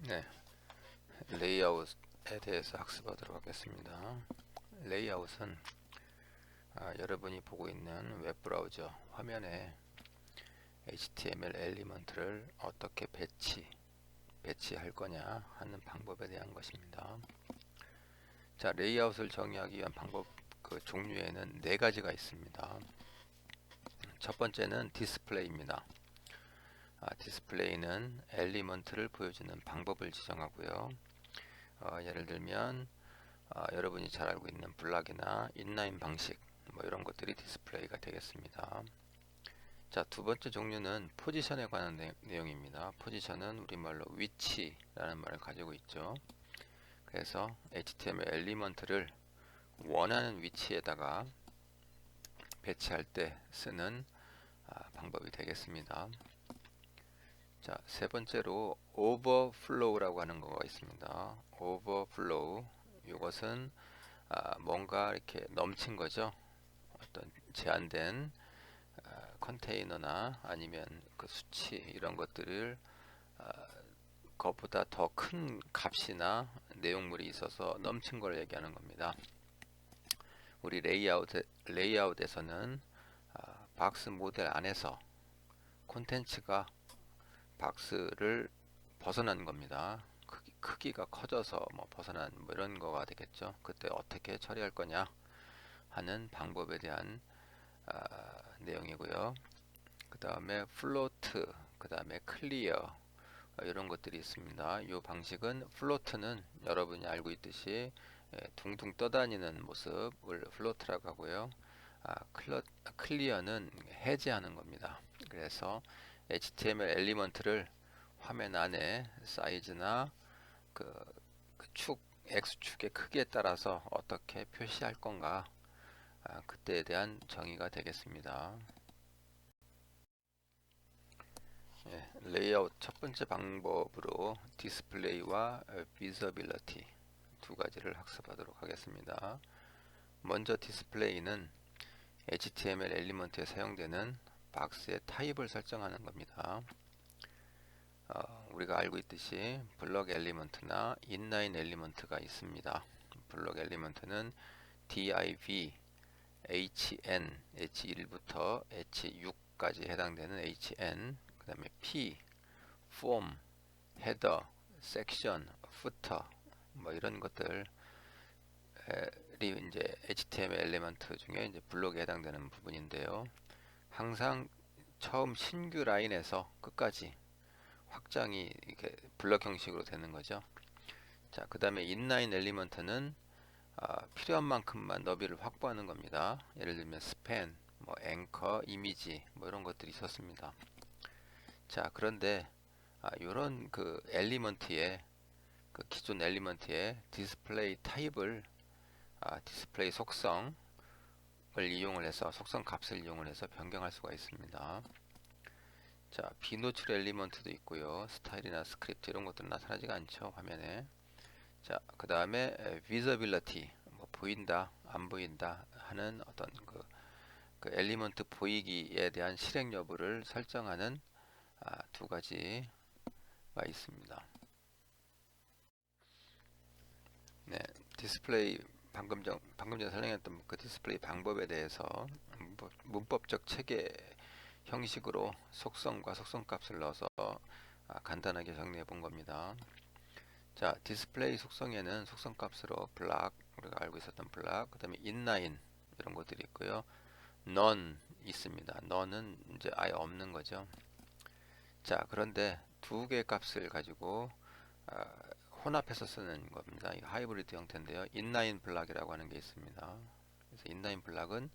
네, 레이아웃에 대해서 학습하도록 하겠습니다. 레이아웃은 여러분이 보고 있는 웹브라우저 화면에 HTML 엘리먼트를 어떻게 배치할 거냐 하는 방법에 대한 것입니다. 자, 레이아웃을 정의하기 위한 방법 종류에는 네 가지가 있습니다. 첫 번째는 디스플레이입니다. 디스플레이는 엘리먼트를 보여주는 방법을 지정하고요. 예를 들면 여러분이 잘 알고 있는 블락이나 인라인 방식 뭐 이런 것들이 디스플레이가 되겠습니다. 자, 두 번째 종류는 포지션에 관한 내용입니다. 포지션은 우리말로 위치라는 말을 가지고 있죠. 그래서 HTML 엘리먼트를 원하는 위치에다가 배치할 때 쓰는 방법이 되겠습니다. 자, 세 번째로 오버플로우라고 하는 거가 있습니다. 오버플로우, 이것은 뭔가 이렇게 넘친 거죠. 어떤 제한된 컨테이너나 아니면 그 수치 이런 것들을 그것보다 더 큰 값이나 내용물이 있어서 넘친 걸 얘기하는 겁니다. 우리 레이아웃에서는 박스 모델 안에서 콘텐츠가 박스를 벗어난 겁니다. 크기가 커져서 뭐 벗어난 뭐 이런 거가 되겠죠. 그때 어떻게 처리할 거냐 하는 방법에 대한 내용이고요. 그 다음에 플로트, 그 다음에 클리어 이런 것들이 있습니다. 이 방식은 플로트는 여러분이 알고 있듯이 둥둥 떠다니는 모습을 플로트라고 하고요. 클리어는 해제하는 겁니다. 그래서 HTML 엘리먼트를 화면 안에 사이즈나 그 X축의 크기에 따라서 어떻게 표시할 건가 그때에 대한 정의가 되겠습니다. 레이아웃 첫 번째 방법으로 디스플레이와 비저빌리티 두 가지를 학습하도록 하겠습니다. 먼저 디스플레이는 HTML 엘리먼트에 사용되는 박스의 타입을 설정하는 겁니다. 우리가 알고 있듯이 블럭 엘리먼트나 인라인 엘리먼트가 있습니다. 블럭 엘리먼트는 div, hn, h1부터 h6까지 해당되는 hn, 그 다음에 p, form, header, section, footer 뭐 이런 것들이 이제 HTML 엘리먼트 중에 이제 블록에 해당되는 부분인데요. 항상 처음 신규 라인에서 끝까지 확장이 이렇게 블럭 형식으로 되는 거죠. 자, 그 다음에 인라인 엘리먼트는 필요한 만큼만 너비를 확보하는 겁니다. 예를 들면 스팬, 뭐 앵커, 이미지 뭐 이런 것들이 있었습니다. 자, 그런데 이런 그 엘리먼트의 그 기존 엘리먼트의 디스플레이 타입을 디스플레이 속성을 이용을 해서 속성 값을 이용을 해서 변경할 수가 있습니다. 자, 비노출 엘리먼트도 있고요. 스타일이나 스크립트 이런 것들은 나타나지가 않죠, 화면에. 자, 그 다음에 visibility, 뭐 보인다, 안 보인다 하는 어떤 그 엘리먼트 보이기에 대한 실행 여부를 설정하는 두 가지가 있습니다. 네, 디스플레이 방금 전에 설명했던 그 디스플레이 방법에 대해서 문법적 체계 형식으로 속성과 속성값을 넣어서 간단하게 정리해 본 겁니다. 자, 디스플레이 속성에는 속성값으로 블락, 우리가 알고 있었던 블락, 그 다음에 인라인 이런 것들이 있고요. none 있습니다. none은 이제 아예 없는 거죠. 자, 그런데 두 개의 값을 가지고 혼합해서 쓰는 겁니다. 이 하이브리드 형태인데요. 인라인 블락이라고 하는 게 있습니다. 그래서 인라인 블락은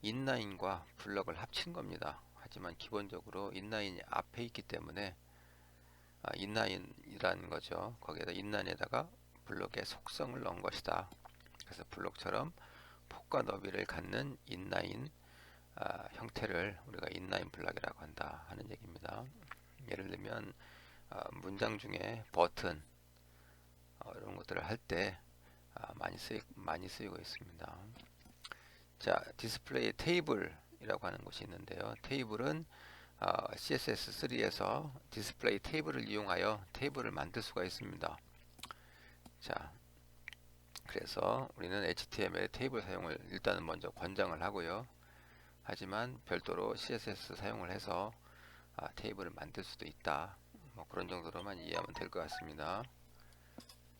인라인과 블럭을 합친 겁니다. 하지만 기본적으로 인라인이 앞에 있기 때문에 인라인이라는 거죠. 거기에다 인라인에다가 블럭의 속성을 넣은 것이다. 그래서 블럭처럼 폭과 너비를 갖는 인라인 형태를 우리가 인라인 블락이라고 한다 하는 얘기입니다. 예를 들면 문장 중에 버튼 이런 것들을 할 때 많이 쓰이고 있습니다. 자, 디스플레이 테이블이라고 하는 것이 있는데요. 테이블은 CSS3에서 디스플레이 테이블을 이용하여 테이블을 만들 수가 있습니다. 자, 그래서 우리는 HTML 테이블 사용을 일단은 먼저 권장을 하고요. 하지만 별도로 CSS 사용을 해서 테이블을 만들 수도 있다. 뭐 그런 정도로만 이해하면 될 것 같습니다.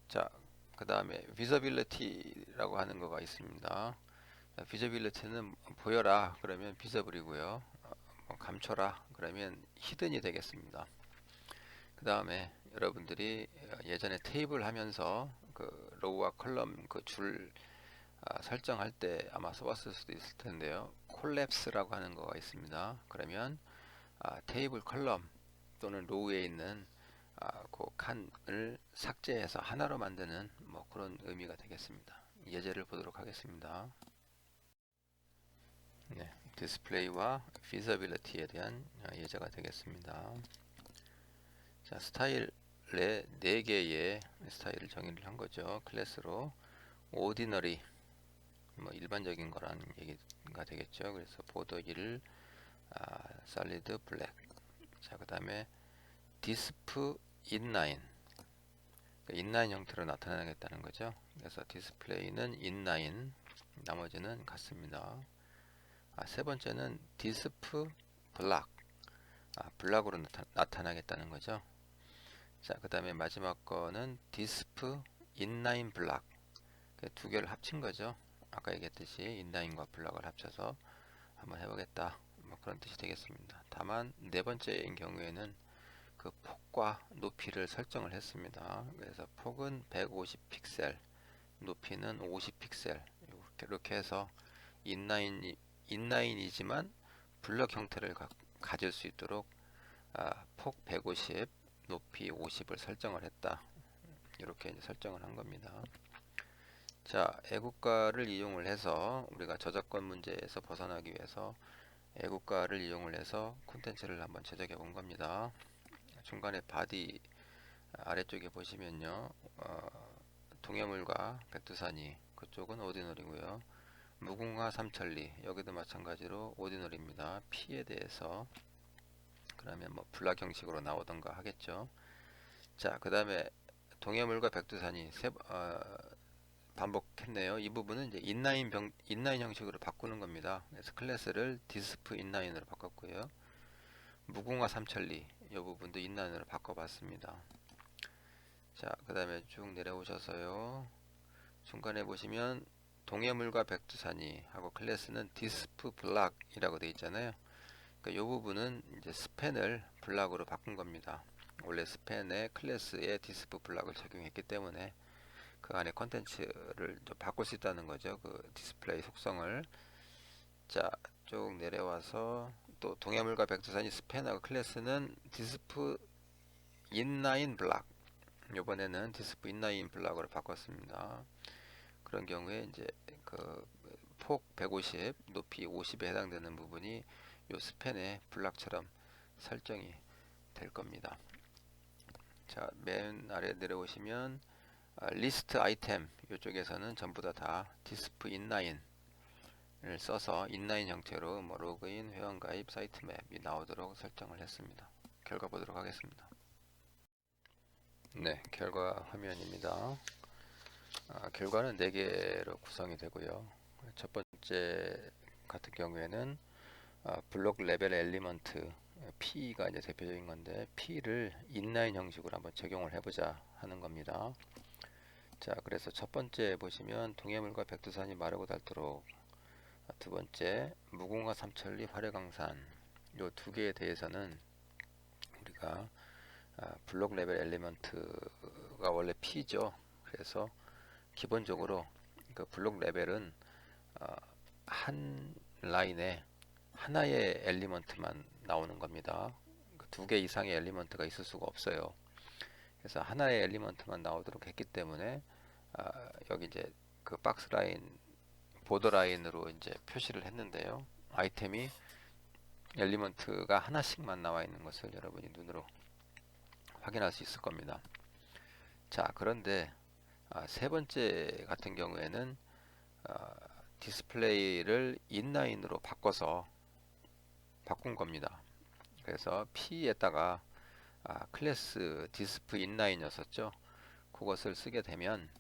자, 그 다음에 visibility라고 하는 거가 있습니다. visibility는 보여라 그러면 visible이고요. 감춰라 그러면 hidden이 되겠습니다. 그 다음에 여러분들이 예전에 테이블 하면서 그 로우와 컬럼 그 줄 설정할 때 아마 써봤을 수도 있을 텐데요. 콜랩스라고 하는 거가 있습니다. 그러면 테이블 컬럼 또는 로우에 있는 그 칸을 삭제해서 하나로 만드는 뭐 그런 의미가 되겠습니다. 예제를 보도록 하겠습니다. 네, 디스플레이와 피저빌리티에 대한 예제가 되겠습니다. 자, 스타일에 4개의 스타일을 정의를 한 거죠. 클래스로 오디너리 뭐 일반적인 거라는 얘기가 되겠죠. 그래서 보더기를 솔리드 블랙. 자, 그다음에 디스프 인라인. 인라인 형태로 나타나겠다는 거죠. 그래서 디스플레이는 인라인, 나머지는 같습니다. 세 번째는 디스프 블락, 블락으로 나타나겠다는 거죠. 자, 그 다음에 마지막 거는 디스프 인라인 블락. 두 개를 합친 거죠. 아까 얘기했듯이 인라인과 블락을 합쳐서 한번 해보겠다. 뭐 그런 뜻이 되겠습니다. 다만 네 번째인 경우에는 그 폭과 높이를 설정을 했습니다. 그래서 폭은 150 픽셀, 높이는 50 픽셀 이렇게 해서 인라인이지만 블럭 형태를 가질 수 있도록 폭 150, 높이 50을 설정을 했다. 이렇게 이제 설정을 한 겁니다. 자, 애국가를 이용을 해서 우리가 저작권 문제에서 벗어나기 위해서 애국가를 이용을 해서 콘텐츠를 한번 제작해 본 겁니다. 중간에 바디 아래쪽에 보시면요, 동해물과 백두산이 그쪽은 오디널이고요. 무궁화 삼천리 여기도 마찬가지로 오디널입니다. P에 대해서 그러면 뭐 블락 형식으로 나오던가 하겠죠. 자, 그 다음에 동해물과 백두산이 반복했네요. 이 부분은 이제 인라인 형식으로 바꾸는 겁니다. 그래서 클래스를 디스프 인라인으로 바꿨고요. 무궁화 삼천리 이 부분도 인라인으로 바꿔봤습니다. 자, 그 다음에 쭉 내려오셔서요. 중간에 보시면 동해물과 백두산이 하고 클래스는 디스프 블락이라고 되어 있잖아요. 그러니까 이 부분은 이제 스팬을 블락으로 바꾼 겁니다. 원래 스팬에 클래스에 디스프 블락을 적용했기 때문에 그 안에 컨텐츠를 바꿀 수 있다는 거죠. 그 디스플레이 속성을. 자, 쭉 내려와서 또 동해물과 백두산이 스팬하고 클래스는 디스프 인라인 블락. 이번에는 디스프 인라인 블락으로 바꿨습니다. 그런 경우에 이제 그 폭 150, 높이 50에 해당되는 부분이 요 스팬의 블락처럼 설정이 될 겁니다. 자, 맨 아래 내려오시면 리스트 아이템 이쪽에서는 전부 다 디스프 인라인을 써서 인라인 형태로 뭐 로그인, 회원가입, 사이트 맵이 나오도록 설정을 했습니다. 결과 보도록 하겠습니다. 네, 결과 화면입니다. 결과는 4개로 구성이 되고요. 첫 번째 같은 경우에는 블록 레벨 엘리먼트 P가 이제 대표적인 건데 P를 인라인 형식으로 한번 적용을 해보자 하는 겁니다. 자, 그래서 첫 번째 보시면 동해물과 백두산이 마르고 닳도록, 두 번째 무궁화 삼천리 화려강산, 요 두 개에 대해서는 우리가 블록 레벨 엘리먼트가 원래 P죠. 그래서 기본적으로 그 블록 레벨은 한 라인에 하나의 엘리먼트만 나오는 겁니다. 두 개 이상의 엘리먼트가 있을 수가 없어요. 그래서 하나의 엘리먼트만 나오도록 했기 때문에 여기 이제 그 박스 라인, 보더 라인으로 이제 표시를 했는데요. 아이템이 엘리먼트가 하나씩만 나와 있는 것을 여러분이 눈으로 확인할 수 있을 겁니다. 자, 그런데 세 번째 같은 경우에는 디스플레이를 인라인으로 바꾼 겁니다. 그래서 P에다가 클래스 디스프 인라인이었었죠. 그것을 쓰게 되면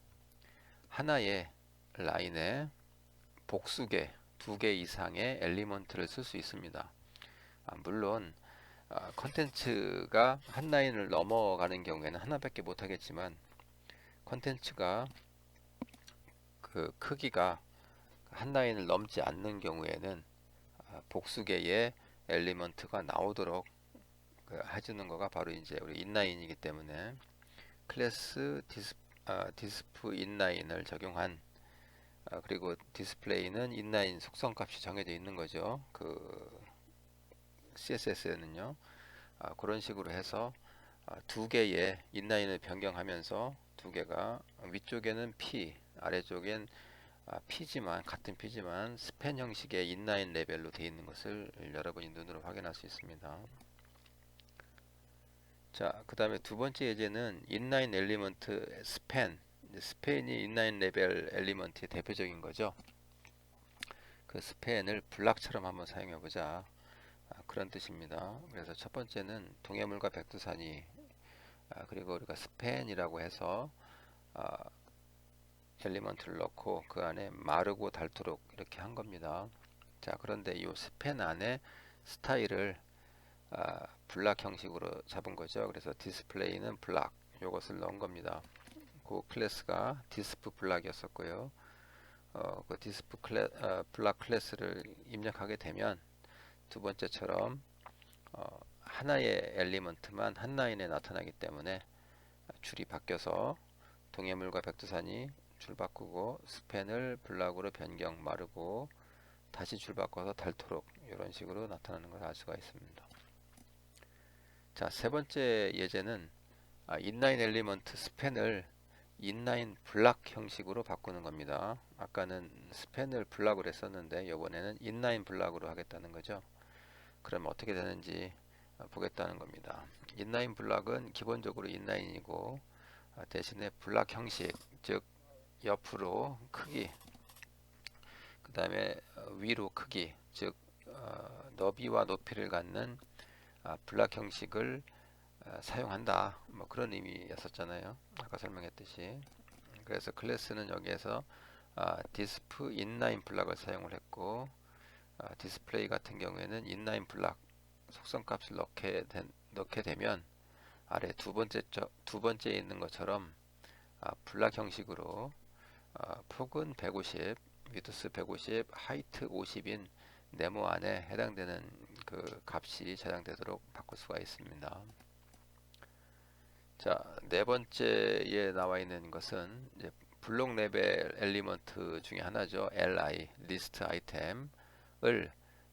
하나의 라인에 복수개, 2개 이상의 엘리먼트를 쓸 수 있습니다. 물론 컨텐츠가 한 라인을 넘어가는 경우에는 하나밖에 못하겠지만, 컨텐츠가 그 크기가 한 라인을 넘지 않는 경우에는 복수개의 엘리먼트가 나오도록 해주는 거가 바로 이제 우리 인라인이기 때문에, 클래스 디스프 인라인을 적용한, 그리고 디스플레이는 인라인 속성 값이 정해져 있는 거죠. 그 CSS에는요. 그런 식으로 해서 2개의 인라인을 변경하면서 2개가 위쪽에는 P, 아래쪽엔 P지만, 같은 P지만 스팬 형식의 인라인 레벨로 되어 있는 것을 여러분이 눈으로 확인할 수 있습니다. 자, 그 다음에 두 번째 예제는 인라인 엘리먼트 스팬. 스팬이 인라인 레벨 엘리먼트의 대표적인 거죠. 그 스팬을 블락처럼 한번 사용해 보자. 그런 뜻입니다. 그래서 첫 번째는 동해물과 백두산이, 그리고 우리가 스팬이라고 해서 엘리먼트를 넣고 그 안에 마르고 닳도록 이렇게 한 겁니다. 자, 그런데 이 스팬 안에 스타일을 블락 형식으로 잡은 거죠. 그래서 디스플레이는 블락, 이것을 넣은 겁니다. 그 클래스가 디스프 블락이었었고요. 그 디스프 블락 클래스를 입력하게 되면 두 번째처럼 하나의 엘리먼트만 한 라인에 나타나기 때문에 줄이 바뀌어서 동해물과 백두산이 줄 바꾸고 스팬을 블락으로 변경, 마르고 다시 줄 바꿔서 닳도록 이런 식으로 나타나는 것을 알 수가 있습니다. 자, 세 번째 예제는 인라인 엘리먼트 스팬을 인라인 블락 형식으로 바꾸는 겁니다. 아까는 스팬을 블락으로 했었는데 이번에는 인라인 블락으로 하겠다는 거죠. 그럼 어떻게 되는지 보겠다는 겁니다. 인라인 블락은 기본적으로 인라인이고, 대신에 블락 형식, 즉 옆으로 크기, 그 다음에 위로 크기, 즉 너비와 높이를 갖는 블락 형식을 사용한다, 뭐 그런 의미였었잖아요. 아까 설명했듯이. 그래서 클래스는 여기에서 디스프 인라인 블락을 사용을 했고, 디스플레이 같은 경우에는 인라인 블락 속성 값을 넣게 되면 아래 두 번째에 있는 것처럼 블락 형식으로 폭은 150, 위드스 150, 하이트 50인 네모 안에 해당되는 그 값이 저장되도록 바꿀 수가 있습니다. 자, 네 번째에 나와 있는 것은 이제 블록 레벨 엘리먼트 중에 하나죠. li, 리스트 아이템을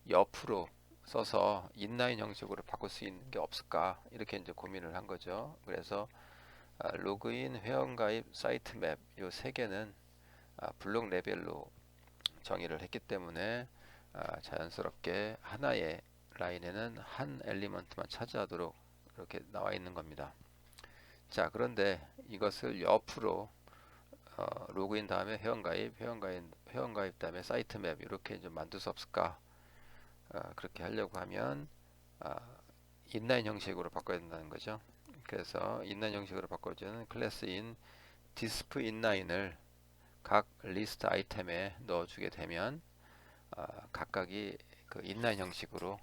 옆으로 써서 인라인 형식으로 바꿀 수 있는 게 없을까, 이렇게 이제 고민을 한 거죠. 그래서 로그인, 회원가입, 사이트 맵, 요 세 개는 블록 레벨로 정의를 했기 때문에 자연스럽게 하나의 라인에는 한 엘리먼트만 차지하도록 이렇게 나와 있는 겁니다. 자, 이것을 옆으로 로그인 다음에 회원가입 다음에 사이트 맵 이렇게 좀 만들 수 없을까? 그렇게 하려고 하면 인라인 형식으로 바꿔야 된다는 거죠. 그래서 인라인 형식으로 바꿔주는 클래스인 디스프 인라인을 각 리스트 아이템에 넣어주게 되면 각각이 그 인라인 형식으로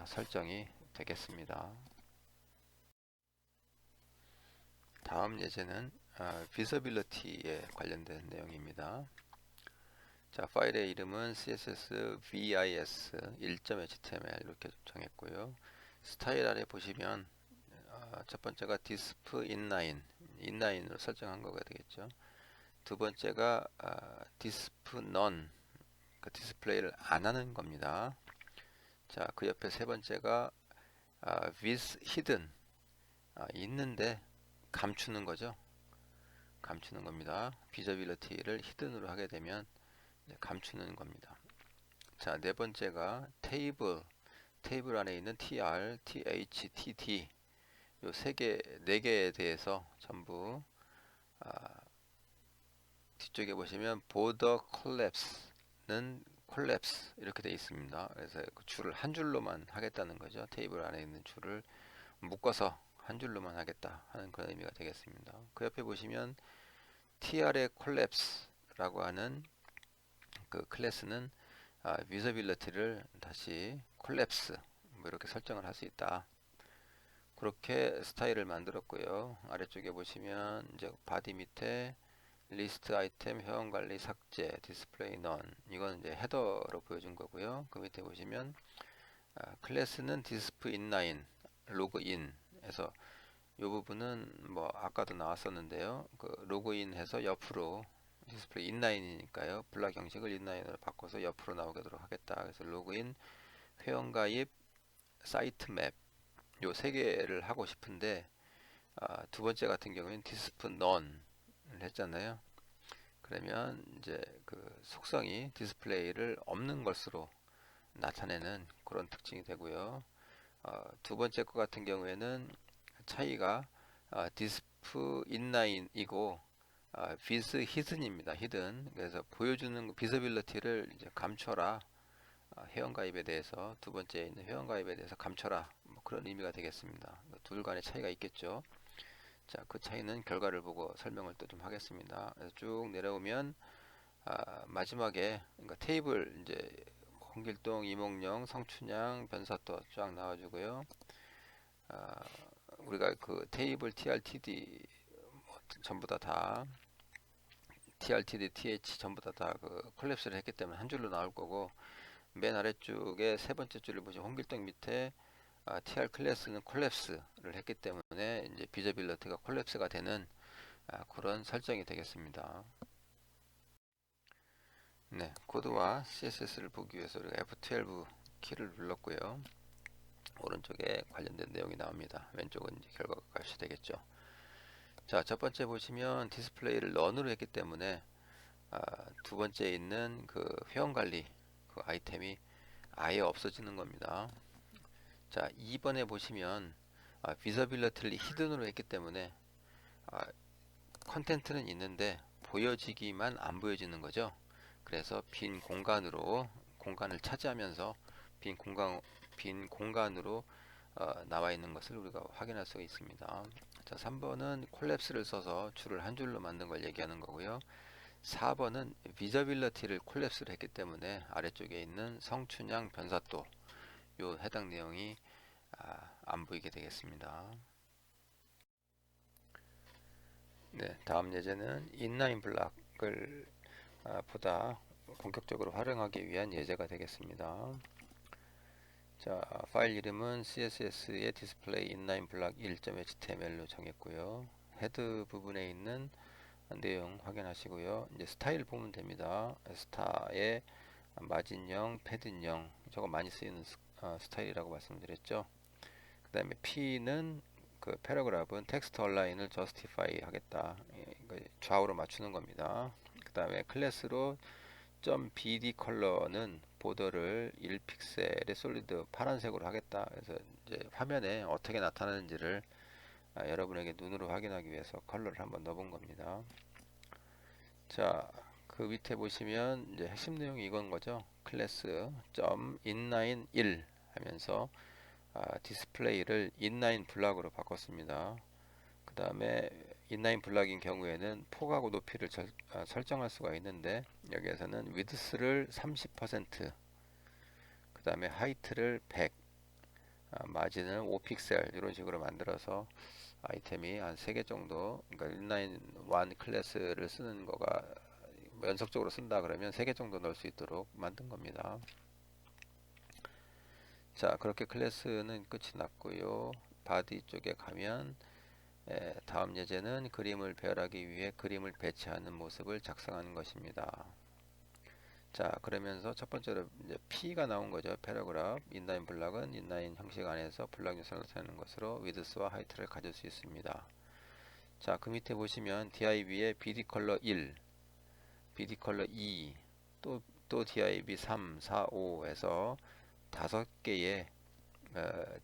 설정이 되겠습니다. 다음 예제는 비서빌리티에 관련된 내용입니다. 자, 파일의 이름은 css vis 1.html 이렇게 정했고요. 스타일 아래 보시면 첫 번째가 디스프 인라인으로 설정한 거가 되겠죠. 두 번째가 디스프 none, 그 디스플레이를 안 하는 겁니다. 자, 그 옆에 세 번째가 with hidden, 있는데 감추는 거죠. 감추는 겁니다. 비저빌리티를 히든으로 하게 되면 감추는 겁니다. 자, 네 번째가 테이블 안에 있는 tr, th, td 요 네 개에 대해서 전부 뒤쪽에 보시면 border collapse는 콜랩스 이렇게 되어 있습니다. 그래서 그 줄을 한 줄로만 하겠다는 거죠. 테이블 안에 있는 줄을 묶어서 한 줄로만 하겠다 하는 그런 의미가 되겠습니다. 그 옆에 보시면 tr의 콜랩스라고 하는 그 클래스는 유저빌리티를 다시 콜랩스 뭐 이렇게 설정을 할 수 있다. 그렇게 스타일을 만들었고요. 아래쪽에 보시면 이제 바디 밑에 리스트 아이템 회원관리 삭제 디스플레이 넌 이건 이제 헤더로 보여준 거고요. 그 밑에 보시면 클래스는 디스프 인라인 로그인 해서 이 부분은 뭐 아까도 나왔었는데요. 그 로그인해서 옆으로 디스플레이 인라인이니까요. 블락 형식을 인라인으로 바꿔서 옆으로 나오도록 하겠다. 그래서 로그인, 회원가입, 사이트 맵 요 세 개를 하고 싶은데 두 번째 같은 경우에는 디스프 넌을 했잖아요. 그러면 이제 그 속성이 디스플레이를 없는 것으로 나타내는 그런 특징이 되고요. 두 번째 것 같은 경우에는 차이가 디스프 인라인이고 비스 히든입니다. 히든. 그래서 보여주는 비서빌리티를 이제 감춰라. 회원가입에 대해서 두 번째에 있는 회원가입에 대해서 감춰라. 뭐 그런 의미가 되겠습니다. 둘 간의 차이가 있겠죠. 자, 그 차이는 결과를 보고 설명을 또 좀 하겠습니다. 그래서 쭉 내려오면 마지막에 그러니까 테이블 이제 홍길동, 이몽룡, 성춘향, 변사또 쫙 나와주고요. 우리가 그 테이블 TRTD 뭐 전부 다 TRTD, TH 전부 다그 콜랩스를 했기 때문에 한 줄로 나올 거고 맨 아래쪽에 세 번째 줄을 보시면 홍길동 밑에 TR 클래스는 콜랩스를 했기 때문에 이제 비저빌리티가 콜랩스가 되는 그런 설정이 되겠습니다. 네, 코드와 CSS를 보기 위해서 우리가 F12 키를 눌렀고요. 오른쪽에 관련된 내용이 나옵니다. 왼쪽은 이제 결과가 표시되겠죠. 자, 첫 번째 보시면 디스플레이를 런으로 했기 때문에 두 번째에 있는 그 회원관리 그 아이템이 아예 없어지는 겁니다. 자, 2번에 보시면 비저빌리티를 히든으로 했기 때문에 컨텐트는 있는데 보여지기만 안 보여지는 거죠. 그래서 빈 공간으로 공간을 차지하면서 빈 공간으로 나와 있는 것을 우리가 확인할 수가 있습니다. 자, 3번은 콜랩스를 써서 줄을 한 줄로 만든 걸 얘기하는 거고요. 4번은 비저빌리티를 콜랩스를 했기 때문에 아래쪽에 있는 성춘향 변사또 요 해당 내용이 안 보이게 되겠습니다. 네, 다음 예제는 인라인 블락을 보다 본격적으로 활용하기 위한 예제가 되겠습니다. 자, 파일 이름은 css의 display inline block 1.html로 정했고요. 헤드 부분에 있는 내용 확인하시고요. 이제 스타일 보면 됩니다. 스타의 마진형, 패드형, 저거 많이 쓰이는 스타일이라고 말씀드렸죠. 그 다음에 P는 그 패러그래프는 텍스트 얼라인을 justify 하겠다. 좌우로 맞추는 겁니다. 그 다음에 클래스로 .bd 컬러는 보더를 1픽셀의 솔리드 파란색으로 하겠다. 그래서 이제 화면에 어떻게 나타나는지를 여러분에게 눈으로 확인하기 위해서 컬러를 한번 넣어본 겁니다. 자, 그 밑에 보시면 이제 핵심 내용이 이건 거죠. 클래스 .inline 1 하면서 디스플레이를 인라인 블락으로 바꿨습니다. 그 다음에 인라인 블락인 경우에는 폭하고 높이를 설정할 수가 있는데 여기에서는 위드스를 30%, 그 다음에 하이트를 100, 마진을 5픽셀 이런 식으로 만들어서 아이템이 한 3개 정도, 그러니까 인라인 1 클래스를 쓰는 거가 연속적으로 쓴다 그러면 3개 정도 넣을 수 있도록 만든 겁니다. 자, 그렇게 클래스는 끝이 났고요. 바디 쪽에 가면 다음 예제는 그림을 배열하기 위해 그림을 배치하는 모습을 작성하는 것입니다. 자, 그러면서 첫 번째로 이제 P가 나온 거죠. 패러그래프 인라인 블락은 인라인 형식 안에서 블락 요소를 나타내는 것으로 위드스와 하이트를 가질 수 있습니다. 자, 그 밑에 보시면 div의 bd 컬러 1, bd 컬러 2, 또 div 3, 4, 5에서 5개의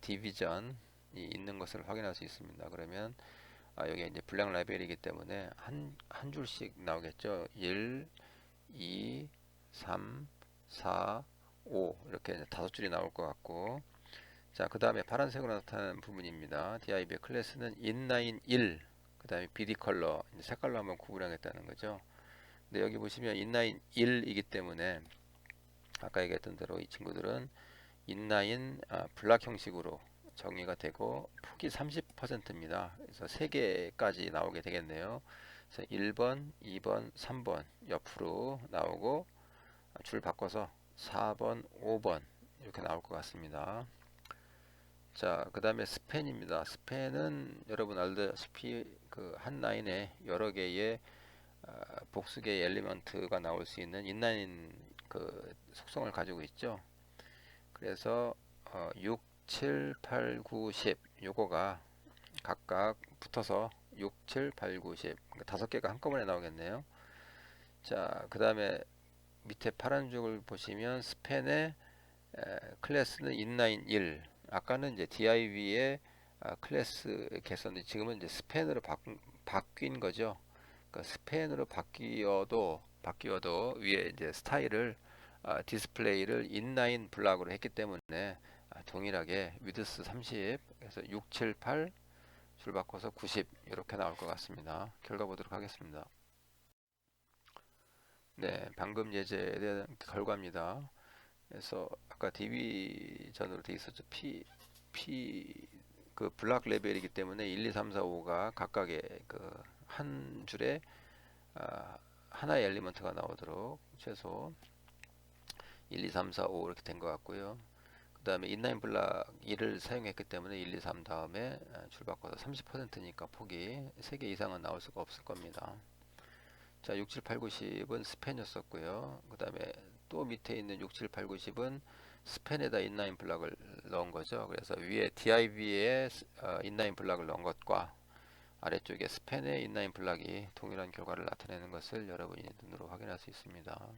디비전이 있는 것을 확인할 수 있습니다. 그러면 여기 이제 블랙 라벨이기 때문에 한 줄씩 나오겠죠. 1, 2, 3, 4, 5 이렇게 이제 5줄이 나올 것 같고, 자, 그 다음에 파란색으로 나타나는 부분입니다. DIB의 클래스는 인라인 1, 그 다음에 BD 컬러, 색깔로 한번 구분하겠다는 거죠. 근데 여기 보시면 인라인 1이기 때문에 아까 얘기했던 대로 이 친구들은 인라인 블락 형식으로 정의가 되고 폭이 30%입니다. 그래서 3개까지 나오게 되겠네요. 그래서 1번, 2번, 3번 옆으로 나오고 줄 바꿔서 4번, 5번 이렇게 나올 것 같습니다. 자, 그 다음에 스팬입니다. 스팬은 여러분 알다시피 그 한 라인에 여러 개의 복수개의 엘리먼트가 나올 수 있는 인라인 그 속성을 가지고 있죠. 그래서 6, 7, 8, 9, 10 요거가 각각 붙어서 6, 7, 8, 9, 10 다섯 개가 한꺼번에 나오겠네요. 자, 그 다음에 밑에 파란 줄을 보시면 스팬의 클래스는 인라인 1. 아까는 이제 DIV의 클래스 개선인데 지금은 이제 스팬으로 바뀐 거죠. 그러니까 스팬으로 바뀌어도 위에 이제 스타일을 디스플레이를 인라인 블락으로 했기 때문에 동일하게 위드스 30, 그래서 6, 7, 8 줄 바꿔서 90 이렇게 나올 것 같습니다. 결과 보도록 하겠습니다. 네, 방금 예제에 대한 결과입니다. 그래서 아까 디비전으로 돼 있었죠. 그 블락 레벨이기 때문에 1, 2, 3, 4, 5가 각각의 그 한 줄에 하나의 엘리먼트가 나오도록 최소 1, 2, 3, 4, 5 이렇게 된 것 같고요. 그 다음에 인라인 블락 1을 사용했기 때문에 1, 2, 3 다음에 줄 바꿔서 30%니까 폭이 3개 이상은 나올 수가 없을 겁니다. 자, 6, 7, 8, 9, 10은 스팬이었었고요. 그 다음에 또 밑에 있는 6, 7, 8, 9, 10은 스팬에다 인라인 블락을 넣은 거죠. 그래서 위에 DIV에 인라인 블락을 넣은 것과 아래쪽에 스팬의 인라인 블락이 동일한 결과를 나타내는 것을 여러분이 눈으로 확인할 수 있습니다.